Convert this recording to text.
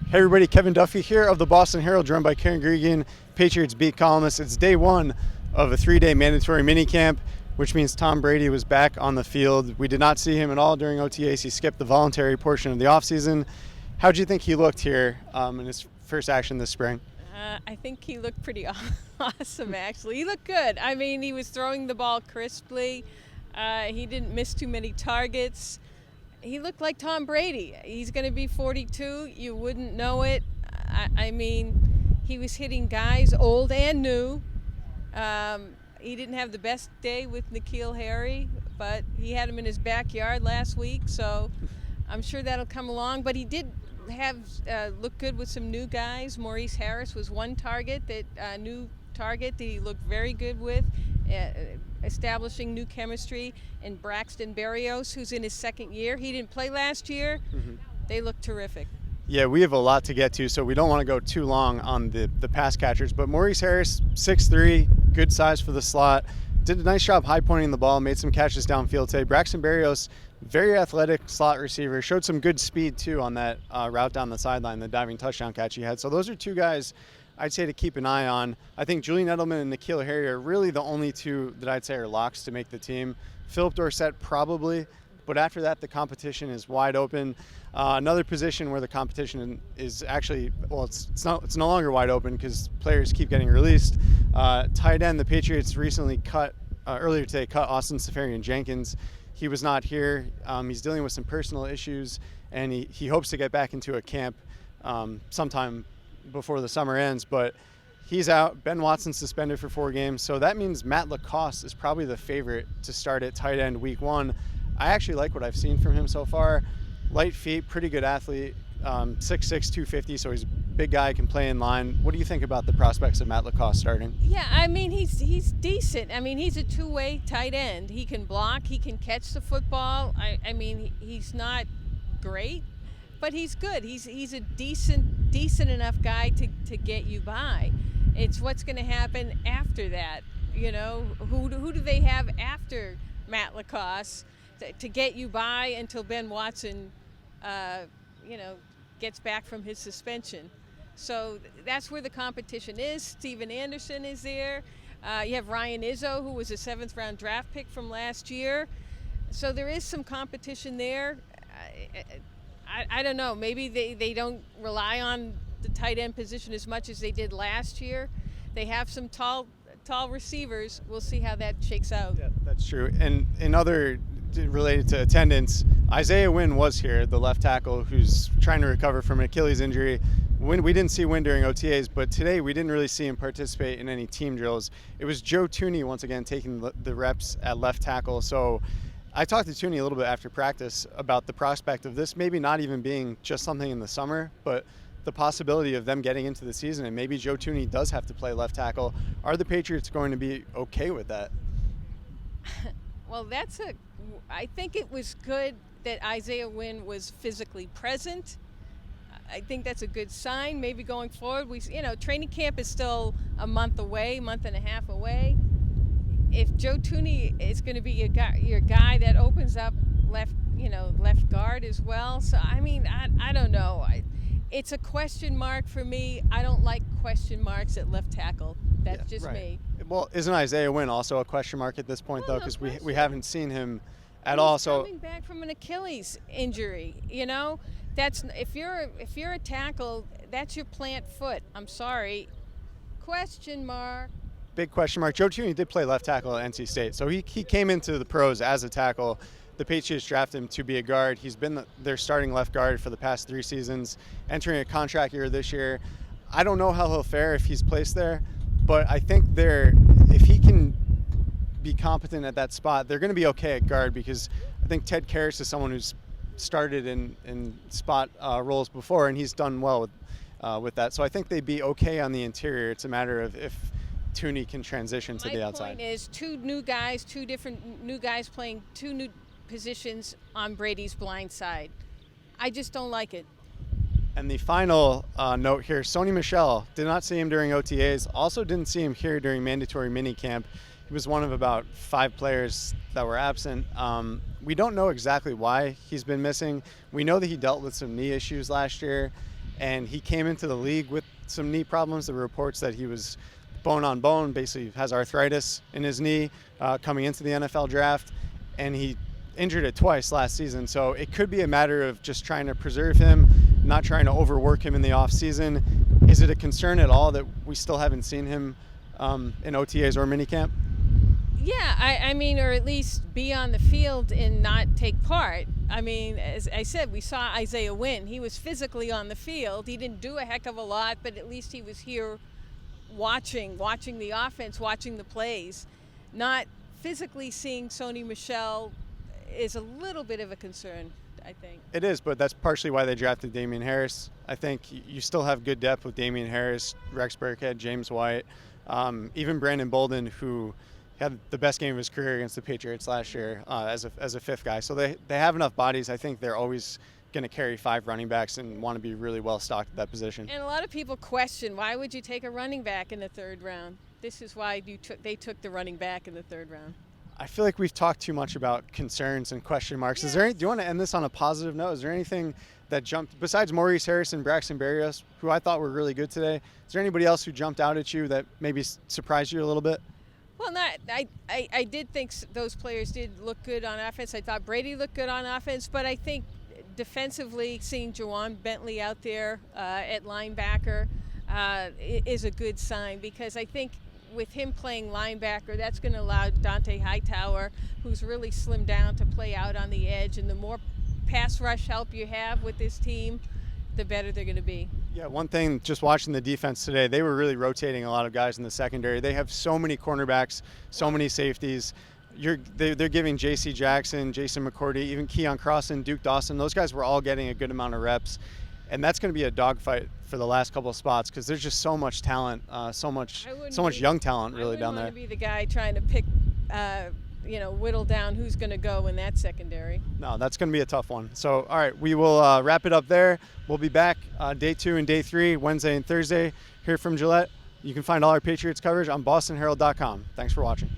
Hey everybody, Kevin Duffy here of the Boston Herald, joined by Karen Guregian, Patriots beat columnist. It's day one of a 3-day mandatory minicamp, which means Tom Brady was back on the field. We did not see him at all during OTAs. He skipped the voluntary portion of the offseason. How do you think he looked here in his first action this spring? I think he looked pretty awesome, actually. He looked good. I mean, he was throwing the ball crisply. He didn't miss too many targets. He looked like Tom Brady. He's going to be 42. You wouldn't know it. I mean, he was hitting guys, old and new. He didn't have the best day with N'Keal Harry, but he had him in his backyard last week, so I'm sure that'll come along. But he did have look good with some new guys. Maurice Harris was one target, new target that he looked very good with, establishing new chemistry. And Braxton Berrios, who's in his second year. He didn't play last year. Mm-hmm. They look terrific. Yeah, we have a lot to get to, so we don't want to go too long on the pass catchers. But Maurice Harris, 6'3", good size for the slot. Did a nice job high-pointing the ball, made some catches downfield today. Braxton Berrios, very athletic slot receiver, showed some good speed, too, on that route down the sideline, the diving touchdown catch he had. So those are two guys I'd say to keep an eye on. I think Julian Edelman and N'Keal Harry are really the only two that I'd say are locks to make the team. Philip Dorsett probably, but after that the competition is wide open. Another position where the competition is actually, well, it's no longer wide open because players keep getting released. Tight end, the Patriots recently earlier today cut Austin Seferian-Jenkins. He was not here. He's dealing with some personal issues, and he hopes to get back into a camp sometime before the summer ends, but he's out. Ben Watson suspended for 4 games, so that means Matt Lacoste is probably the favorite to start at tight end week 1. I actually like what I've seen from him so far. Light feet, pretty good athlete, 6'6", 250, so he's a big guy, can play in line. What do you think about the prospects of Matt Lacoste starting? Yeah, I mean, he's decent. I mean, he's a two-way tight end. He can block, he can catch the football. I mean, he's not great, but he's good. He's a decent enough guy to get you by. It's what's going to happen after that. You know, who do they have after Matt Lacoste to get you by until Ben Watson, gets back from his suspension? So that's where the competition is. Steven Anderson is there. You have Ryan Izzo, who was a 7th-round draft pick from last year. So there is some competition there. I don't know. Maybe they don't rely on the tight end position as much as they did last year. They have some tall receivers. We'll see how that shakes out. Yeah, that's true. And in other related to attendance, Isaiah Wynn was here, the left tackle who's trying to recover from an Achilles injury. We didn't see Wynn during OTAs, but today we didn't really see him participate in any team drills. It was Joe Thuney once again taking the reps at left tackle. So I talked to Thuney a little bit after practice about the prospect of this maybe not even being just something in the summer, but the possibility of them getting into the season, and maybe Joe Thuney does have to play left tackle. Are the Patriots going to be okay with that? Well, I think it was good that Isaiah Wynn was physically present. I think that's a good sign. Maybe going forward, training camp is still a month and a half away. If Joe Thuney is going to be your guy that opens up left guard as well. So, I mean, I don't know. It's a question mark for me. I don't like question marks at left tackle. That's just me. Well, isn't Isaiah Wynn also a question mark at this point, though? Because we haven't seen him at all. So coming back from an Achilles injury, that's if you're a tackle, that's your plant foot. I'm sorry. Question mark. Big question mark. Joe Thuney did play left tackle at NC State, so he came into the pros as a tackle. The Patriots drafted him to be a guard. He's been their starting left guard for the past 3 seasons, entering a contract year this year. I don't know how he'll fare if he's placed there, but I think if he can be competent at that spot, they're going to be okay at guard, because I think Ted Karras is someone who's started in spot roles before, and he's done well with that. So I think they'd be okay on the interior. It's a matter of if Thuney can transition to the outside. My point is two different new guys playing 2 new positions on Brady's blind side. I just don't like it. And the final note here, Sony Michel, did not see him during OTAs, also didn't see him here during mandatory minicamp. He was one of about 5 players that were absent. We don't know exactly why he's been missing. We know that he dealt with some knee issues last year, and he came into the league with some knee problems. There were reports that he was bone on bone, basically has arthritis in his knee coming into the NFL draft, and he injured it twice last season. So it could be a matter of just trying to preserve him, not trying to overwork him in the offseason. Is it a concern at all that we still haven't seen him in OTAs or minicamp? Yeah, I mean, or at least be on the field and not take part. I mean, as I said, we saw Isaiah Wynn. He was physically on the field. He didn't do a heck of a lot, but at least he was here watching the offense, watching the plays. Not physically seeing Sony Michel is a little bit of a concern, I think. It is, but that's partially why they drafted Damian Harris. I think you still have good depth with Damian Harris, Rex Burkhead, James White, even Brandon Bolden, who had the best game of his career against the Patriots last year as a fifth guy. So they have enough bodies. I think they're always going to carry 5 running backs and want to be really well stocked at that position. And a lot of people question, why would you take a running back in the 3rd round? This is why they took the running back in the 3rd round. I feel like we've talked too much about concerns and question marks. Yes. Do you want to end this on a positive note? Is there anything that jumped, besides Maurice Harris and Braxton Berrios, who I thought were really good today? Is there anybody else who jumped out at you that maybe surprised you a little bit? Well, I did think those players did look good on offense. I thought Brady looked good on offense, but I think defensively, seeing Juwan Bentley out there at linebacker is a good sign, because I think with him playing linebacker, that's going to allow Dante Hightower, who's really slimmed down, to play out on the edge. And the more pass rush help you have with this team, the better they're going to be. Yeah, one thing, just watching the defense today, they were really rotating a lot of guys in the secondary. They have so many cornerbacks, so many safeties. They're giving J.C. Jackson, Jason McCourty, even Keon Crossan, Duke Dawson. Those guys were all getting a good amount of reps. And that's going to be a dogfight for the last couple of spots, because there's just so much talent, so much young talent really down there. I wouldn't want to be the guy trying to pick, whittle down who's going to go in that secondary. No, that's going to be a tough one. So, all right, we will wrap it up there. We'll be back day 2 and day 3, Wednesday and Thursday, here from Gillette. You can find all our Patriots coverage on BostonHerald.com. Thanks for watching.